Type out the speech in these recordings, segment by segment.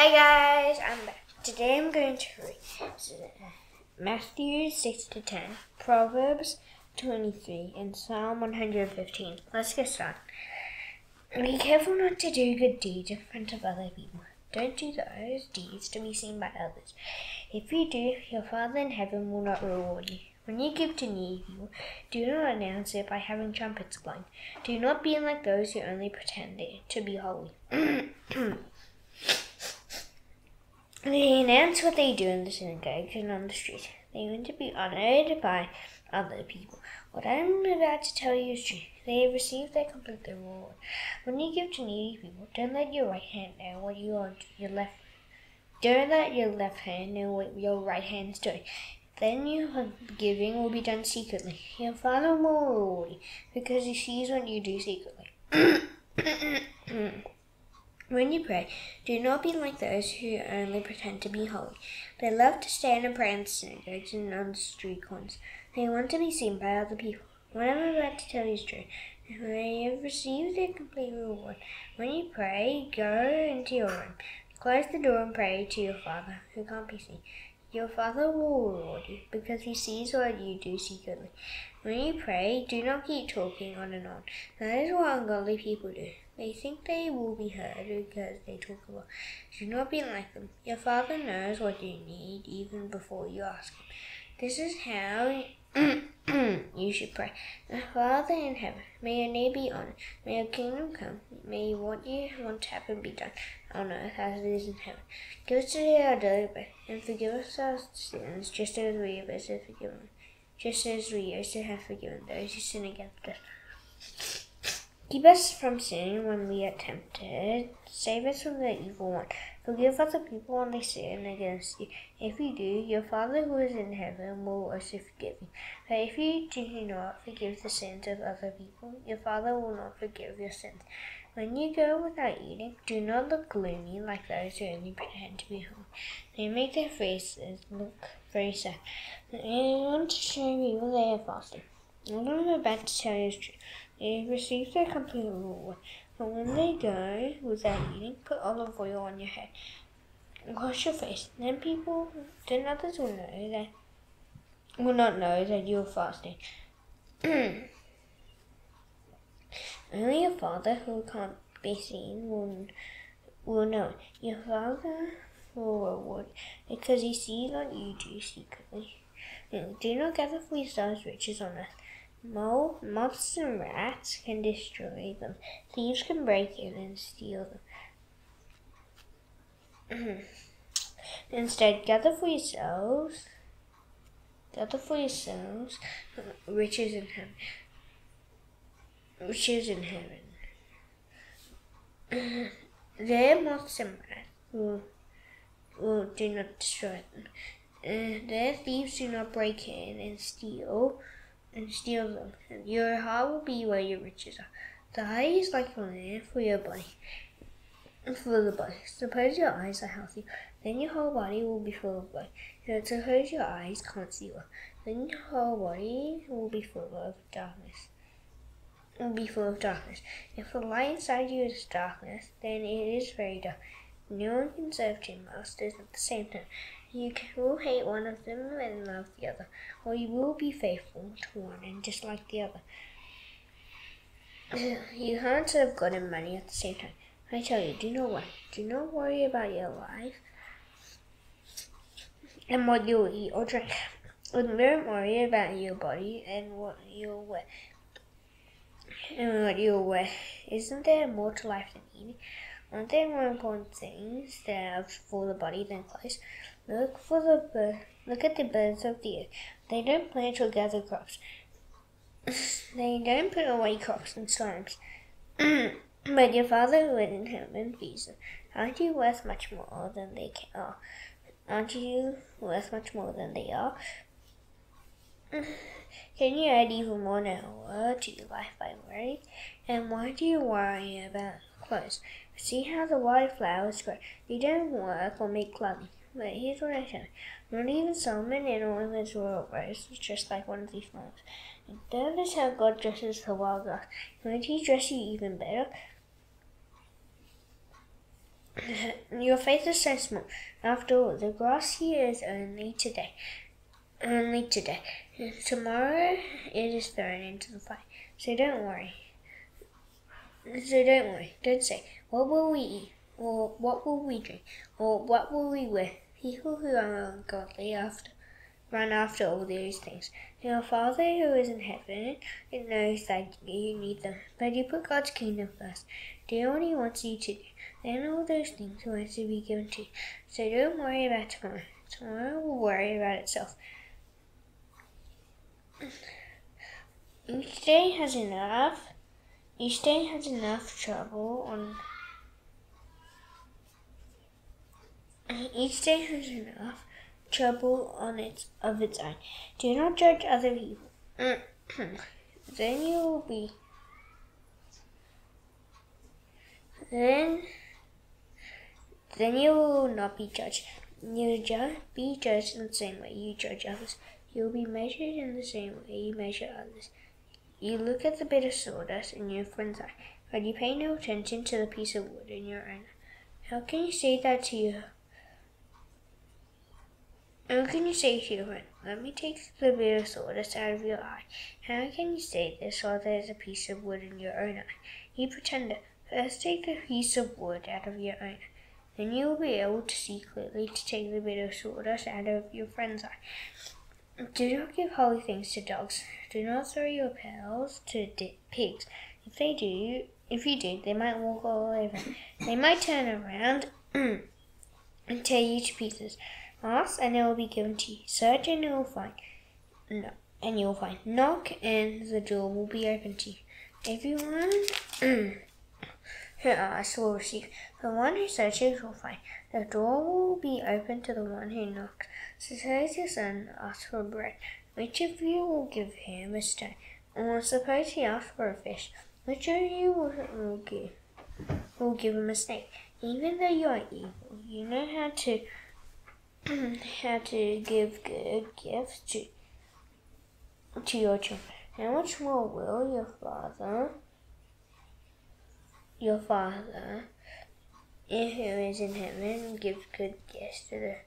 Hi guys, I'm back. Today I'm going to read Matthew 6-10, Proverbs 23, and Psalm 115. Let's get started. Be careful not to do good deeds in front of other people. Don't do those deeds to be seen by others. If you do, your Father in heaven will not reward you. When you give to needy people, do not announce it by having trumpets blowing. Do not be like those who only pretend to be holy. They announce what they do in the synagogues and on the street. They want to be honored by other people. What I'm about to tell you is true. They have received their complete reward. When you give to needy people, don't let your right hand know what your left. Don't let your left hand know what your right hand is doing. Then your giving will be done secretly. Your Father will reward you because He sees what you do secretly. When you pray, do not be like those who only pretend to be holy. They love to stand and pray in the synagogues and on the street corners. They want to be seen by other people. What I'm about to tell you is true. They have received their complete reward. When you pray, go into your room. Close the door and pray to your Father, who can't be seen. Your Father will reward you, because He sees what you do secretly. When you pray, do not keep talking on and on. That is what ungodly people do. They think they will be heard because they talk a lot. Do not be like them. Your Father knows what you need even before you ask Him. This is how you should pray. Our Father in heaven, may your name be honored. May your kingdom come. May what you want to happen be done on earth as it is in heaven. Give us today our daily bread, and forgive us our sins, just as we also have forgiven those who sin against us. Keep us from sin when we are tempted. Save us from the evil one. Forgive other people when they sin against you. If you do, your Father who is in heaven will also forgive you. But if you do not forgive the sins of other people, your Father will not forgive your sins. When you go without eating, do not look gloomy like those who only pretend to be holy. They make their faces look very sad. They want to show people they are fasting. What I'm about to tell you is true. They receive their complete reward. But when they go without eating, put olive oil on your head. Wash your face. Then others will not know that you are fasting. Only your Father who can't be seen will know. Your Father will reward you because He sees what you do secretly. Do not gather for yourselves riches on earth. Moths and rats can destroy them. Thieves can break in and steal them. Instead, gather for yourselves riches in heaven. Their moths and rats will do not destroy them. Their thieves do not break in and steal them. And your heart will be where your riches are. The eye is like a lamp for the body. Suppose your eyes are healthy, then your whole body will be full of light. And suppose your eyes can't see well, then your whole body will be full of darkness. If the light inside you is darkness, then it is very dark. No one can serve two masters at the same time. You will hate one of them and love the other, or you will be faithful to one and dislike the other. You can't serve God and money at the same time. I tell you, do not worry. Do not worry about your life and what you will eat or drink. And don't worry about your body and what you'll wear. Isn't there more to life than eating? Aren't there more important things that are for the body than clothes? Look at the birds of the air. They don't plant or gather crops. They don't put away crops and storms. But your Father who is in heaven feeds them. Aren't you worth much more than they are? Aren't you worth much more than they are? Can you add even more hour to your life by worrying? And why do you worry about clothes? See how the wild flowers grow. They don't work or make clothing. But here's what I tell you. Not even Solomon in all of his royal robes was dressed like one of these flowers. And that is how God dresses the wild grass. Won't He dress you even better? Your faith is so small. After all, the grass here is only today. Tomorrow it is thrown into the fire. So don't worry. Don't say, what will we eat? Or what will we drink? Or what will we wear? People who are ungodly run after all these things. Your Father who is in heaven knows that you need them. But you put God's kingdom first. Do what He wants you to do. Then all those things will also be given to you. So don't worry about tomorrow. Tomorrow will worry about itself. Each day has enough trouble on of its own. Do not judge other people. Then you will not be judged. You will be judged in the same way you judge others. You will be measured in the same way you measure others. You look at the bit of sawdust in your friend's eye, but you pay no attention to the piece of wood in your own eye. How can you say to your friend, let me take the bit of sawdust out of your eye? How can you say this while there is a piece of wood in your own eye? You pretender, first take the piece of wood out of your own eye. Then you will be able to see clearly to take the bit of sawdust out of your friend's eye. Do not give holy things to dogs. Do not throw your pearls to pigs. If you do, they might walk all over. They might turn around and tear you to pieces. Ask, and it will be given to you. Search, and you will find. Knock, and the door will be open to you. Everyone who asks will receive. The one who searches will find. The door will be open to the one who knocks. Suppose your son asks for bread. Which of you will give him a stone? Or suppose he asks for a fish. Which of you will give him a snake? Even though you are evil, you know how to give good gifts to your children. How much more will your Father who is in heaven give good gifts to those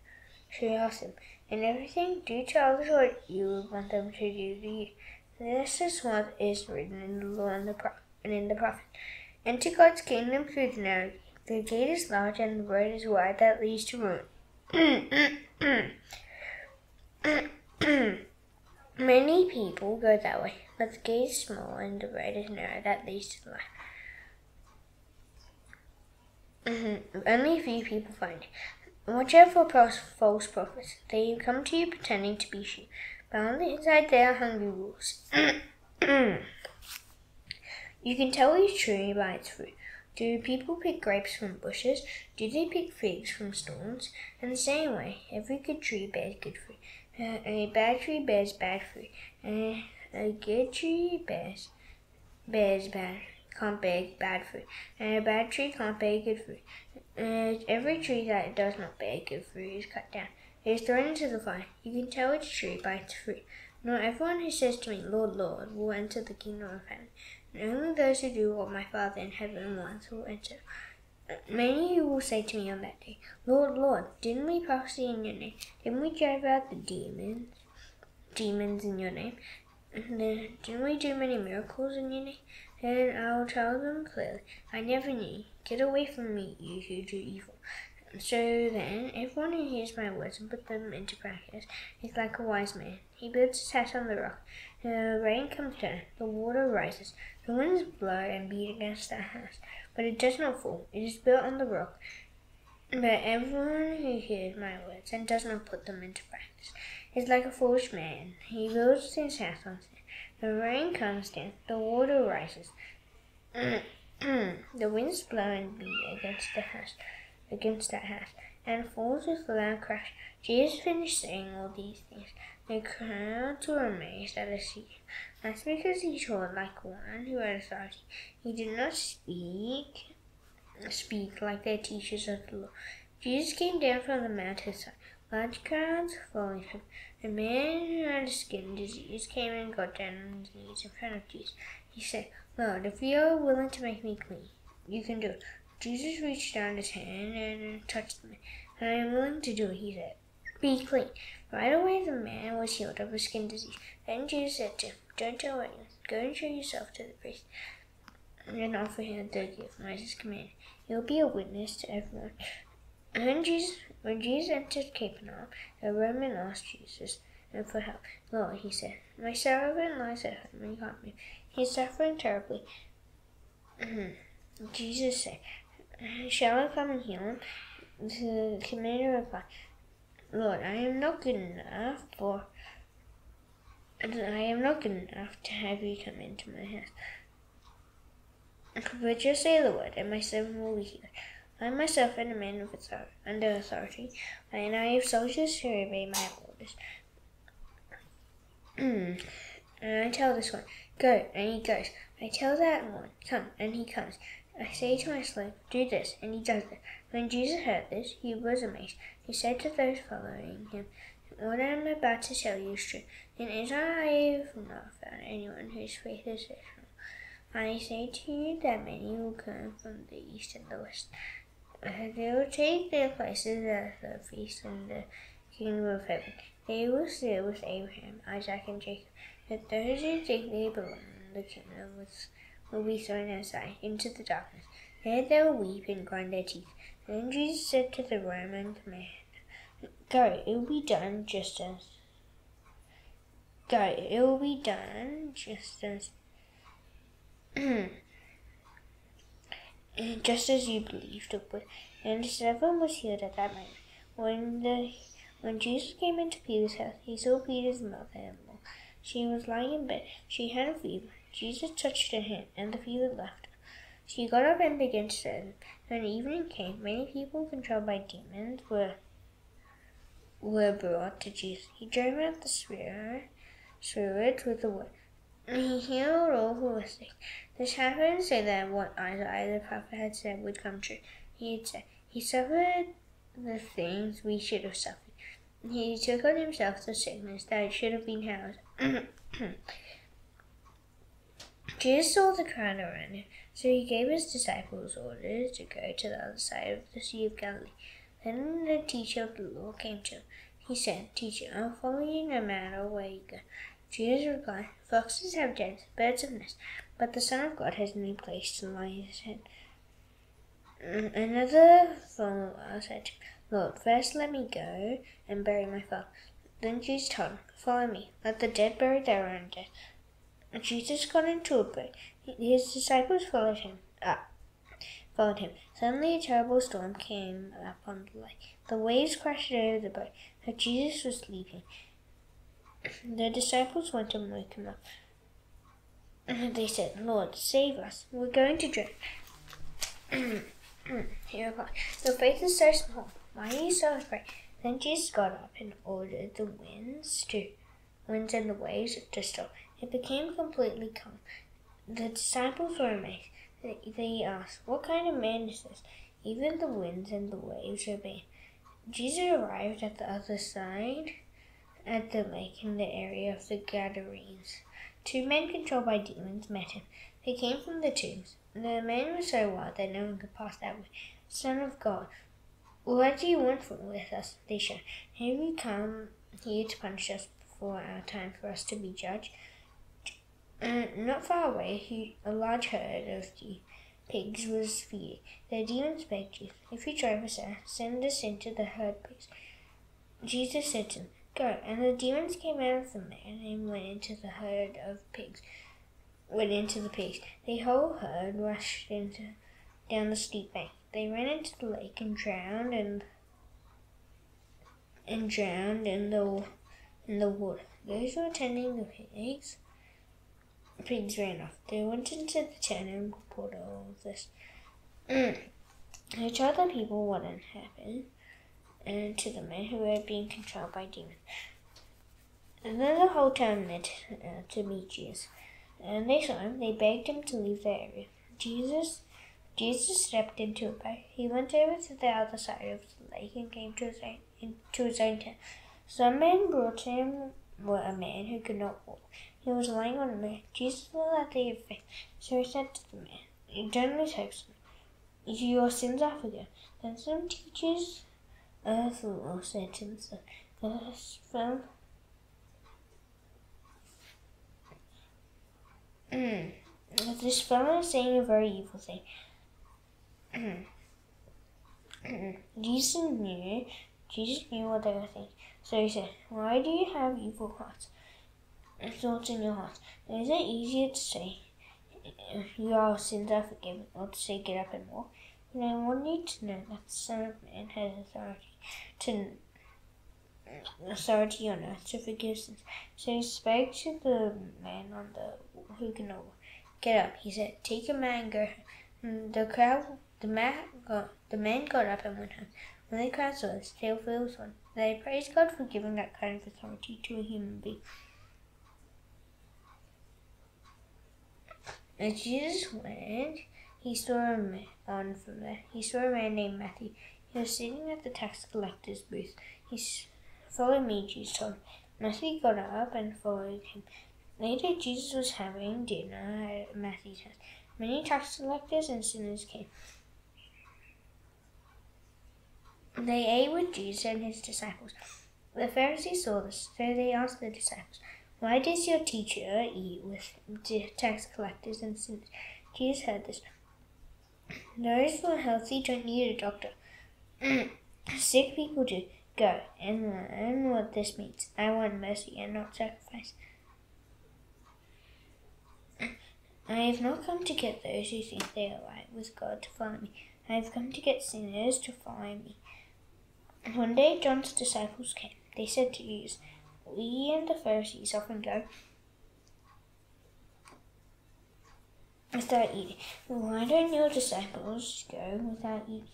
who ask Him? In everything, do to others what you would want them to do to you. This is what is written in the law and in the prophet. Enter God's kingdom through the narrow gate. The gate is large and the road is wide that leads to ruin. Many people go that way, but the gate is small and the road is narrow that leads to life. Only a few people find it. Watch out for false prophets. They come to you pretending to be sheep, but on the inside they are hungry wolves. You can tell each tree by its fruit. Do people pick grapes from bushes? Do they pick figs from stones? In the same way, every good tree bears good fruit. A bad tree bears bad fruit. A good tree can't bear bad fruit. And a bad tree can't bear good fruit. Every tree that does not bear good fruit is cut down. It is thrown into the fire. You can tell its tree by its fruit. Not everyone who says to me, Lord, Lord, will enter the kingdom of heaven. And only those who do what my Father in heaven wants will enter. Many who will say to me on that day, Lord, Lord, didn't we prophesy in your name? Didn't we drive out the demons in your name? Didn't we do many miracles in your name? Then I will tell them clearly, I never knew you. Get away from me, you who do evil. So then, everyone who hears my words and puts them into practice is like a wise man. He builds his house on the rock. The rain comes down, the water rises, the winds blow and beat against that house, but it does not fall. It is built on the rock. But everyone who hears my words and does not put them into practice is like a foolish man. He builds his house on sand. The rain comes down, the water rises, the winds blow and beat against that house, and falls with a loud crash. Jesus finished saying all these things. The crowds were amazed at his teaching. That's because he taught like one who had authority. He did not speak like their teachers of the law. Jesus came down from the mountainside. Large crowds followed him. A man who had a skin disease came and got down on his knees in front of Jesus. He said, Lord, if you are willing to make me clean, you can do it. Jesus reached down his hand and touched the man. "I am willing to do it," he said. "Be clean." Right away the man was healed of a skin disease. Then Jesus said to him, "Don't tell anyone. Go and show yourself to the priest, and then offer him the gift Moses commanded. He will be a witness to everyone." And when Jesus entered Capernaum, a Roman asked Jesus for help. "Lord," he said, "my servant lies at home and can't move. He is suffering terribly." Jesus said, "Shall I come and heal him?" The commander replied, "Lord, I am not good enough to have you come into my house. But just say the word, and my servant will be healed. I myself am a man under authority, and I have soldiers who obey my orders. And I tell this one, 'Go,' and he goes. I tell that one, 'Come,' and he comes. I say to my slave, 'Do this,' and he does it." When Jesus heard this, he was amazed. He said to those following him, "What I am about to tell you is true. In Israel I have not found anyone whose faith is this strong. I say to you that many will come from the east and the west. They will take their places at the feast in the kingdom of heaven. They will sit with Abraham, Isaac, and Jacob. But those who think they belong in the kingdom will be thrown outside into the darkness. There they will weep and grind their teeth." Then Jesus said to the Roman commander, "Go, it will be done just as just as you believed it would." And the servant was healed at that moment. When Jesus came into Peter's house, he saw Peter's mother-in-law. She was lying in bed. She had a fever. Jesus touched her hand, and the fever left her. She got up and began to serve him. When evening came, many people controlled by demons were brought to Jesus. He drove out the spirits with the word. He healed all who were sick. This happened so that what Isaiah the prophet had said would come true. He had said, "He suffered the things we should have suffered. He took on himself the sickness that should have been ours." Jesus saw the crowd around him, so he gave his disciples orders to go to the other side of the Sea of Galilee. Then the teacher of the law came to him. He said, "Teacher, I'll follow you no matter where you go." Jesus replied, "Foxes have dens, birds have nests, but the Son of God has no place to lie his head." Another follower said to him, "Lord, first let me go and bury my father." Then Jesus told him, "Follow me, let the dead bury their own dead." Jesus got into a boat. His disciples followed him. Suddenly a terrible storm came up on the lake. The waves crashed over the boat, but Jesus was sleeping. The disciples went and woke him up. They said, "Lord, save us. We're going to drown." He replied, "Your faith is so small. Why are you so afraid?" Then Jesus got up and ordered the winds and the waves to stop. It became completely calm. The disciples were amazed. They asked, "What kind of man is this? Even the winds and the waves obey." Jesus arrived at the other side at the lake in the area of the Gadarenes. Two men controlled by demons met him. They came from the tombs. The men were so wild that no one could pass that way. "Son of God, what do you want with us?" they shouted. "Have you come here to punish us before our time for us to be judged?" Not far away, a large herd of the pigs was feeding. The demons begged Jesus, "If you drive us out, send us into the herd pigs." Jesus said to them, "Go." And the demons came out of the man and went into the herd of pigs. The whole herd rushed down the steep bank. They ran into the lake and drowned in the water. Those who were tending the pigs ran off. They went into the town and reported all of this. They told the people what had happened and to the men who were being controlled by demons. And then the whole town met to meet Jesus. And they saw him. They begged him to leave their area. Jesus stepped into a boat. He went over to the other side of the lake and came to his own town. Some men brought to him a man who could not walk. He was lying on a mat. Jesus saw that they had faith, so he said to the man, "Don't lose hope, son. your sins are forgiven. Then some teachers of the law said to themselves, this fellow is saying a very evil thing. Jesus knew what they were thinking. So he said, why do you have evil thoughts in your heart? Is it easier to say your sins are forgiven or to say get up and walk? And I want you to know that the Son of Man has authority on earth to forgive sins. So he spoke to the man who can walk. Get up, he said. Take a man and go home. The man got up and went home. When the crowd saw this, they were filled with wonder. They praised God for giving that kind of authority to a human being. As Jesus went, he saw a man named Matthew. He was sitting at the tax collector's booth. Follow me, Jesus told him. Matthew got up and followed him. Later, Jesus was having dinner at Matthew's house. Many tax collectors and sinners came. They ate with Jesus and his disciples. The Pharisees saw this, so they asked the disciples, why does your teacher eat with tax collectors and sinners? Jesus heard this. Those who are healthy don't need a doctor. Sick people do. Go and learn what this means. I want mercy and not sacrifice. I have not come to get those who think they are right with God to follow me. I have come to get sinners to follow me. One day John's disciples came. They said to Jesus, we and the Pharisees often go without eating. Why don't your disciples go without eating?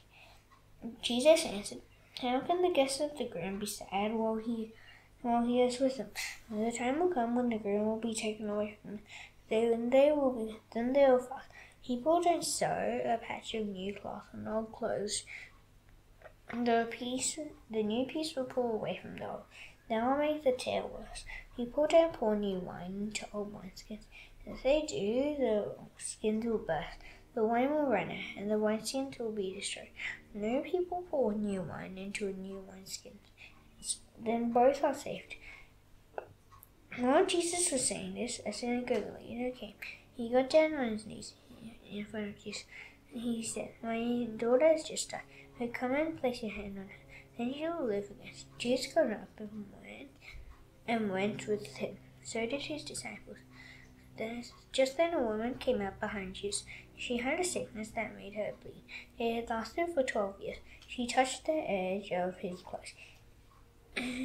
Jesus answered, how can the guests of the groom be sad while he is with them? The time will come when the groom will be taken away from them. Then they will fast. People don't sew a patch of new cloth on old clothes. The new piece will pull away from the old. That will make the tear worse. People don't pour new wine into old wineskins. If they do, the skins will burst. The wine will run out, and the wineskins will be destroyed. No people pour new wine into a new wineskin. Then both are saved. While Jesus was saying this, a synagogue leader came. He got down on his knees in front of Jesus. He said, my daughter has just died. So come and place your hand on her. Then she will live again. Jesus got up and went with him. So did his disciples. Just then a woman came up behind Jesus. She had a sickness that made her bleed. It had lasted for 12 years. She touched the edge of his clothes.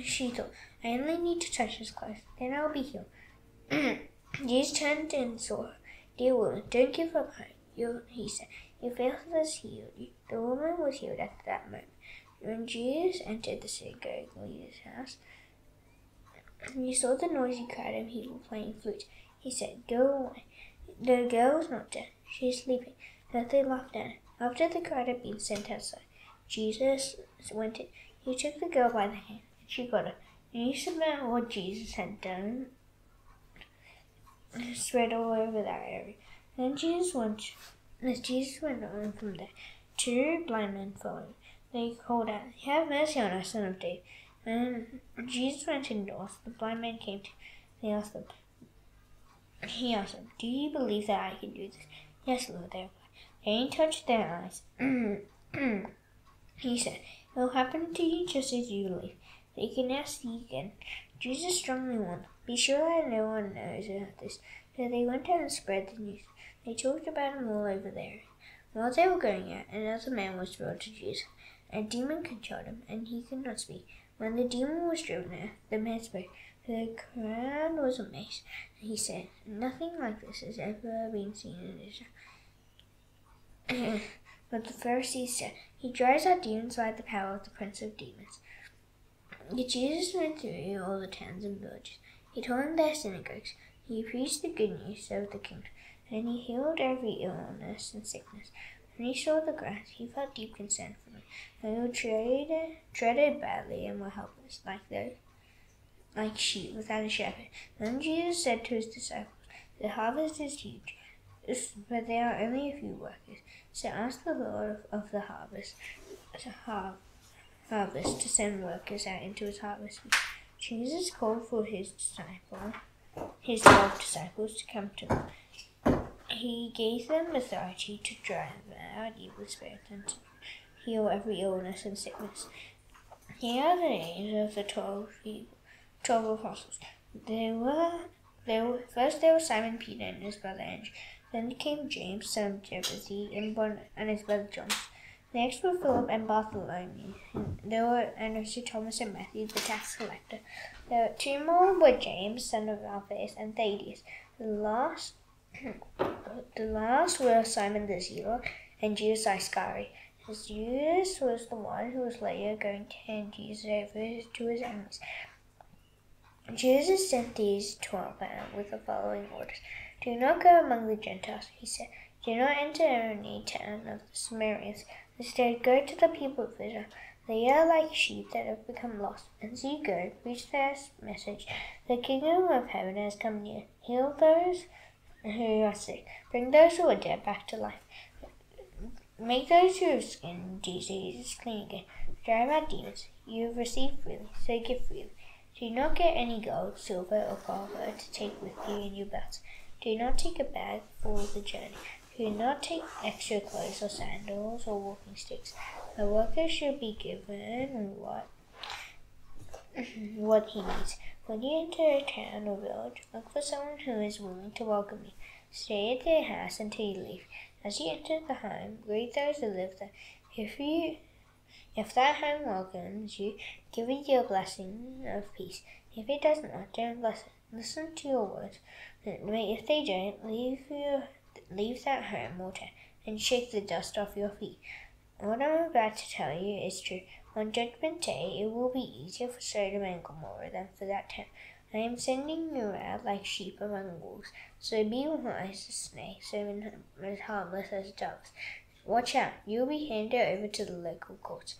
She thought, I only need to touch his clothes, then I'll be healed. Jesus turned and saw her. Dear woman, don't give up hope. He said, your faith has healed you. The woman was healed at that moment. When Jesus entered the synagogue leader's house, he saw the noisy crowd of people playing flutes. He said, go away. The girl was not dead. She is sleeping. But they laughed at her. After the crowd had been sent outside, Jesus went in. He took the girl by the hand, and she got up. News about what Jesus had done spread all over that area. As Jesus went on from there, 2 blind men followed. They called out, have mercy on us, Son of David. And Jesus went indoors. The blind men came to him. He asked them, do you believe that I can do this? Yes, Lord, they replied. They touched their eyes. He said, it will happen to you just as you believe. They can now see again. Jesus strongly warned them, be sure that no one knows about this. So they went out and spread the news. They talked about him all over there. While they were going out, another man was brought to Jesus. A demon controlled him, and he could not speak. When the demon was driven out, the man spoke. The crowd was amazed. He said, nothing like this has ever been seen in Israel. But the Pharisees said, he drives out demons by the power of the prince of demons. Yet Jesus went through all the towns and villages. He taught in their synagogues. He preached the good news of the kingdom, and he healed every illness and sickness. When he saw the grass, he felt deep concern for them. They were treated badly and were helpless, like sheep without a shepherd. Then Jesus said to his disciples, the harvest is huge, but there are only a few workers. So ask the Lord of the harvest to send workers out into his harvest. Jesus called for his 12 disciples to come to him. He gave them authority to drive out evil spirits and to heal every illness and sickness. Here are the names of the 12 apostles. First there was Simon Peter and his brother Andrew. Then came James, son of Zebedee, and his brother John. Next were Philip and Bartholomew. And also Thomas and Matthew, the tax collector. Two more were James, son of Alphaeus, and Thaddeus. The last were Simon the Zealot and Judas Iscariot. Judas was the one who was later going to hand Jesus over to his enemies. Jesus sent these 12 out with the following orders. Do not go among the Gentiles, he said. Do not enter any town of the Samaritans. Instead, go to the people of Israel. They are like sheep that have become lost. As you go, preach their message. The kingdom of heaven has come near. Heal those who are sick. Bring those who are dead back to life. Make those who have skin diseases clean again. Drive out demons. You have received freely, so give freely. Do not get any gold, silver, or copper to take with you in your belts. Do not take a bag for the journey. Do not take extra clothes or sandals or walking sticks. The worker should be given what he needs. When you enter a town or village, look for someone who is willing to welcome you. Stay at their house until you leave. As you enter the home, greet those who live there. If that home welcomes you, give it your blessing of peace. If it does not, don't bless it. Listen to your words. If they don't, leave that home or town and shake the dust off your feet. What I'm about to tell you is true. On Judgment Day, it will be easier for Sodom and Gomorrah than for that town. I am sending you out like sheep among wolves. So be wise as snakes and as harmless as doves. Watch out, you will be handed over to the local courts.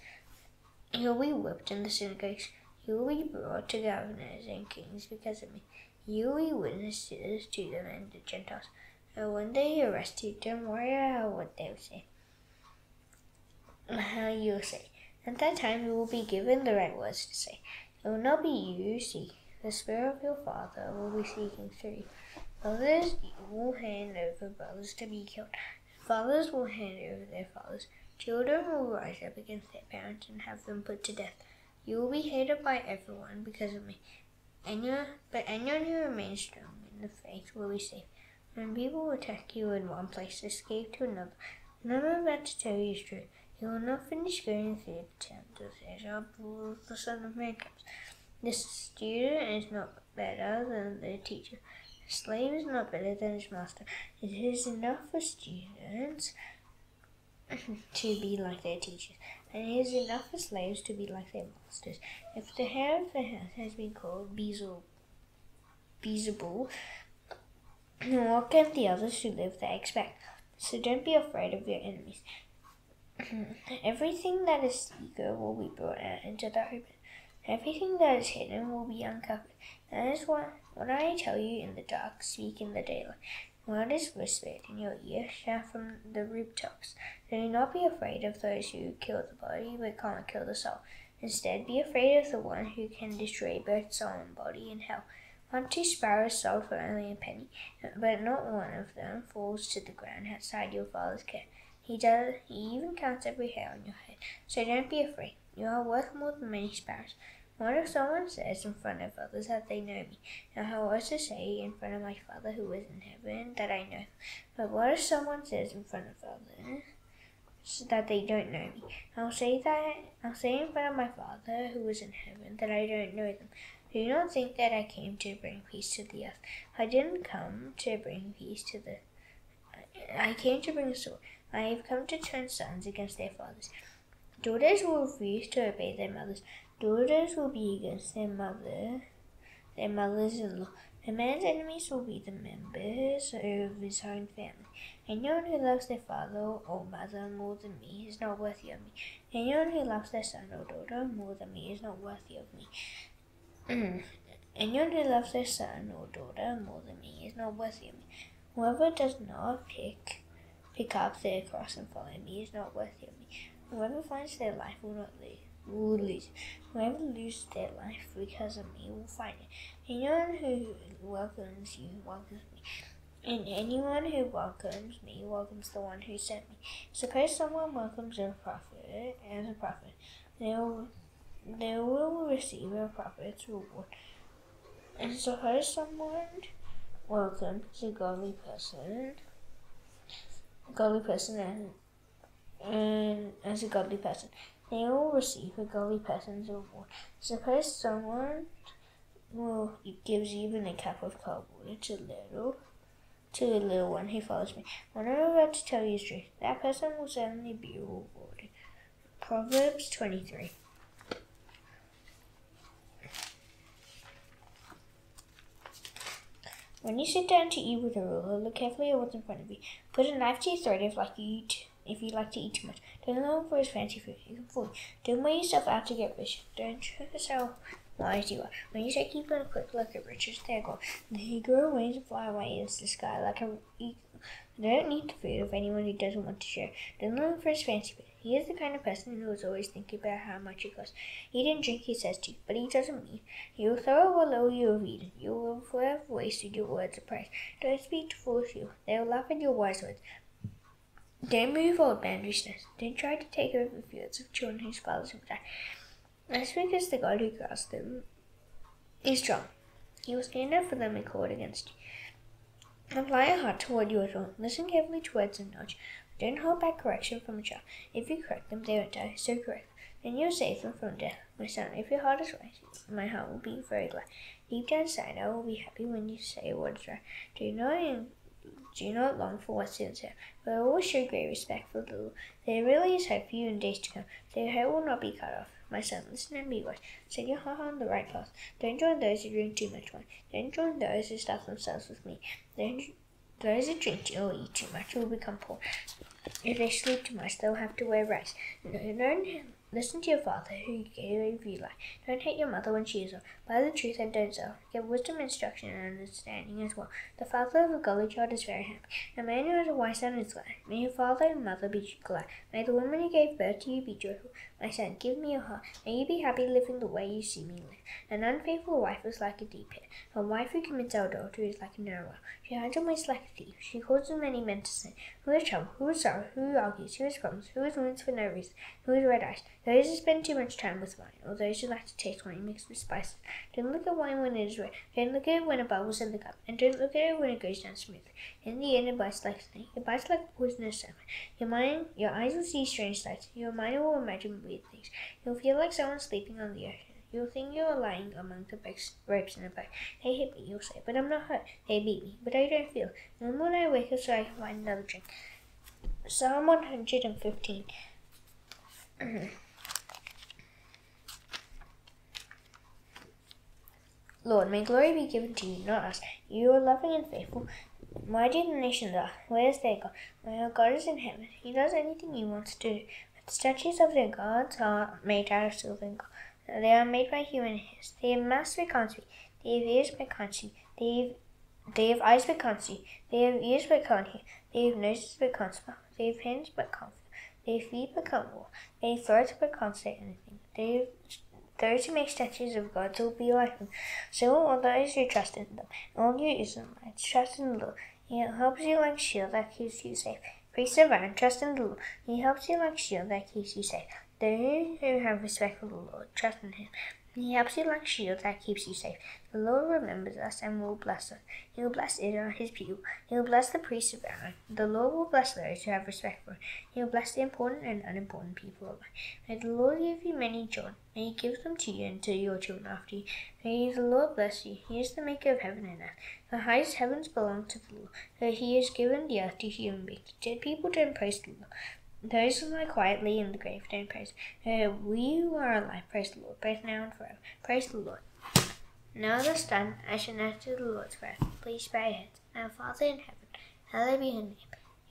You will be whipped in the synagogues. You will be brought to governors and kings because of me. You will be witnesses to them and the Gentiles. And when they arrest you, don't worry about what they will say. How you will say. At that time, you will be given the right words to say. It will not be you seek. The Spirit of your Father will be seeking through you. Brothers will hand over brothers to be killed. Fathers will hand over their fathers. Children will rise up against their parents and have them put to death. You will be hated by everyone because of me. But anyone who remains strong in the faith will be safe. When people attack you in one place, escape to another. What I'm about to tell you is true. You will not finish going through the town of Israel before the Son of Man comes. The student is not better than the teacher. The slave is not better than his master. It is enough for students to be like their teachers, and it is enough for slaves to be like their masters. If the head of the house has been called Beelzebul, what can the others who live there expect? So don't be afraid of your enemies. Everything that is secret will be brought out into the open. Everything that is hidden will be uncovered. That is what I tell you in the dark, speak in the daylight. What is whispered in your ear, shout from the rooftops. Do not be afraid of those who kill the body but can't kill the soul. Instead, be afraid of the one who can destroy both soul and body in hell. 2 sparrows sold for only a penny, but not one of them falls to the ground outside your Father's care. He even counts every hair on your head. So don't be afraid. You are worth more than many sparrows. What if someone says in front of others that they know me? Now I will also say in front of my Father who is in heaven that I know him. But what if someone says in front of others that they don't know me? I'll say in front of my Father who is in heaven that I don't know them. Do not think that I came to bring peace to the earth. I didn't come to bring peace to the I came to bring a sword. I have come to turn sons against their fathers. Daughters will refuse to obey their mothers. Daughters will be against their mothers-in-law. A man's enemies will be the members of his own family. Anyone who loves their father or mother more than me is not worthy of me. Anyone who loves their son or daughter more than me is not worthy of me. Anyone who loves their son or daughter more than me is not worthy of me. Whoever does not pick up their cross and follow me is not worthy of me. Whoever finds their life will lose. Whoever loses their life because of me will find it. Anyone who welcomes you welcomes me. And anyone who welcomes me welcomes the one who sent me. Suppose someone welcomes a prophet as a prophet. They will receive a prophet's reward. And suppose someone welcomes a godly person and as a godly person, they will receive a godly person's reward. Suppose someone gives even a cup of cold water to a little one who follows me. When I'm about to tell you the truth, that person will certainly be rewarded. Proverbs 23. When you sit down to eat with a ruler, look carefully at what's in front of you. Put a knife to your throat if you like to eat too much. Don't look for his fancy food. You can fool. Don't weigh yourself out to get rich. Don't show yourself wise you are. When you say keep on a quick look at riches, there go. They grow wings and fly away into the sky like a eagle. They don't need the food of anyone who doesn't want to share. Don't look for his fancy food. He is the kind of person who is always thinking about how much it costs. Eat and drink, he says to you, but he doesn't mean. You will throw what little you have eaten. You will forever wasted your words of praise. Don't speak to foolish people. They will laugh at your wise words. Don't move old boundaries. Don't try to take over fields of children whose fathers will die. That's because the God who grasps them is strong. He will stand up for them in court against you. Apply your heart to what you are told. Listen carefully to words of knowledge. Don't hold back correction from a child. If you correct them, they won't die, so correct them. Then you'll save them from death. My son, if your heart is right, my heart will be very glad. Deep down inside, I will be happy when you say what is right. Do not long for what's sincere, but I will show great respect for the Lord. There really is hope for you in days to come. Their hope will not be cut off. My son, listen and be wise. Set your heart on the right path. Don't join those who drink too much wine. Don't join those who stuff themselves with meat. Those who drink or eat too much will become poor. If they sleep too much, they'll have to wear rags. Don't listen to your father who gave you life. Don't hate your mother when she is ill. Buy the truth and don't sell. Give wisdom, instruction, and understanding as well. The father of a godly child is very happy. A man who has a wise son is glad. May your father and mother be glad. May the woman who gave birth to you be joyful. My son, give me your heart. May you be happy living the way you see me live. An unfaithful wife is like a deep pit. A wife who commits adultery is like a narrow well. She hides her waist like a thief. She causes many men to sin. Who has trouble? Who has sorrow? Who argues? Who has problems? Who has wounds for no reason? Who has red eyes? Those who spend too much time with wine, or those who like to taste wine mixed with spices. Don't look at wine when it is red. Don't look at it when it bubbles in the cup. And don't look at it when it goes down smoothly. In the end, it bites like a snake. It bites like a poisonous serpent. Your eyes will see strange sights. Your mind will imagine weird things. You'll feel like someone sleeping on the ocean. You'll think you're lying among the ropes in a boat. They hit me, you'll say, but I'm not hurt. They beat me, but I don't feel. Then when I wake up so I can find another drink. Psalm 115. Lord, may glory be given to you, not us. You are loving and faithful. Why do the nations ask, where is their God? Well, God is in heaven. He does anything he wants to do. But the statues of their gods are made out of silver and gold. They are made by human hands. They have mouths but can't speak. They have ears but can't see. They have eyes but can't see. They have ears but can't hear. They have noses but can't smell. They have hands but can't feel. They have feet but can't walk. They have throats but can't say anything. Those who make statues of gods will be like them. So will all those who trust in them. All you Israelites, trust in the Lord. He helps you like a shield that keeps you safe. Priests of Aaron, trust in the Lord. He helps you like a shield that keeps you safe. Those who have respect for the Lord, trust in him. He helps you like a shield that keeps you safe. The Lord remembers us and will bless us. He will bless Israel, his people. He will bless the priests of Aaron. The Lord will bless those who have respect for him. He will bless the important and unimportant people alike. May the Lord give you many children. May he give them to you and to your children after you. May the Lord bless you. He is the maker of heaven and earth. The highest heavens belong to the Lord, for he has given the earth to human beings. Dead people don't praise the Lord. Those who lie quietly in the grave don't praise. We who are alive praise the Lord, both now and forever. Praise the Lord. Now that's done, I shall enter the Lord's prayer. Please bow your heads. Our Father in heaven, hallowed be your name.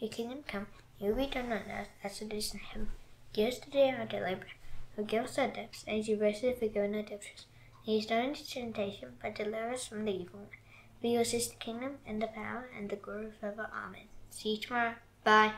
Your kingdom come, your will be done on earth as it is in heaven. Give us today our daily bread. Forgive us our debts, as you also forgive our debtors. Lead us not into temptation, but deliver us from the evil one. For yours is the kingdom and the power and the glory forever. Amen. See you tomorrow. Bye.